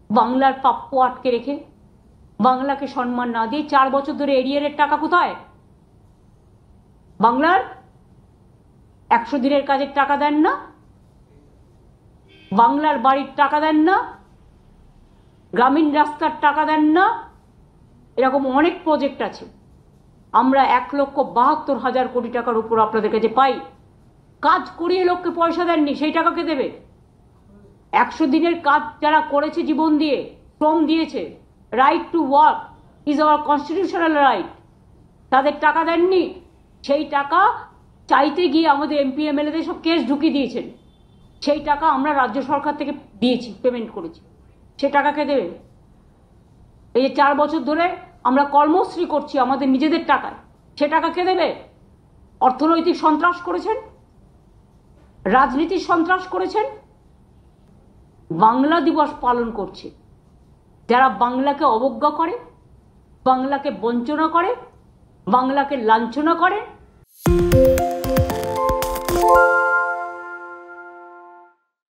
বাংলার প্রাপ্য আটকে রেখে, বাংলাকে সম্মান না দিয়ে 4 বছর ধরে এরিয়ারের টাকা কোথায়? বাংলার 100 দিনের কাজের টাকা দেন না, বাংলার বাড়ির টাকা দেন না, গ্রামীণ রাস্তার টাকা দেন না। এরকম অনেক প্রজেক্ট আছে। আমরা 1,72,000 কোটি টাকার উপর আপনাদের কাছে পাই। কাজ করিয়ে লোককে পয়সা দেননি, সেই টাকাকে দেবে? 100 দিনের কাজ যারা করেছে, জীবন দিয়ে শ্রম দিয়েছে, right to work is our constitutional right, তাদের টাকা দেননি। সেই টাকা চাইতে গিয়ে আমাদের এমপি এমএলএদের সব কেস ঢুকিয়ে দিয়েছেন। সেই টাকা আমরা রাজ্য সরকার থেকে দিয়েছি, পেমেন্ট করেছি, সে টাকাকে দেবে? এই যে 4 বছর ধরে আমরা কর্মশ্রী করছি আমাদের নিজেদের টাকায়, সে টাকা কে দেবে? অর্থনৈতিক সন্ত্রাস করেছেন, রাজনীতির সন্ত্রাস করেছেন। বাংলা দিবস পালন করছে যারা বাংলাকে অবজ্ঞা করে, বাংলাকে বঞ্চনা করে, বাংলাকে লাঞ্ছনা করে।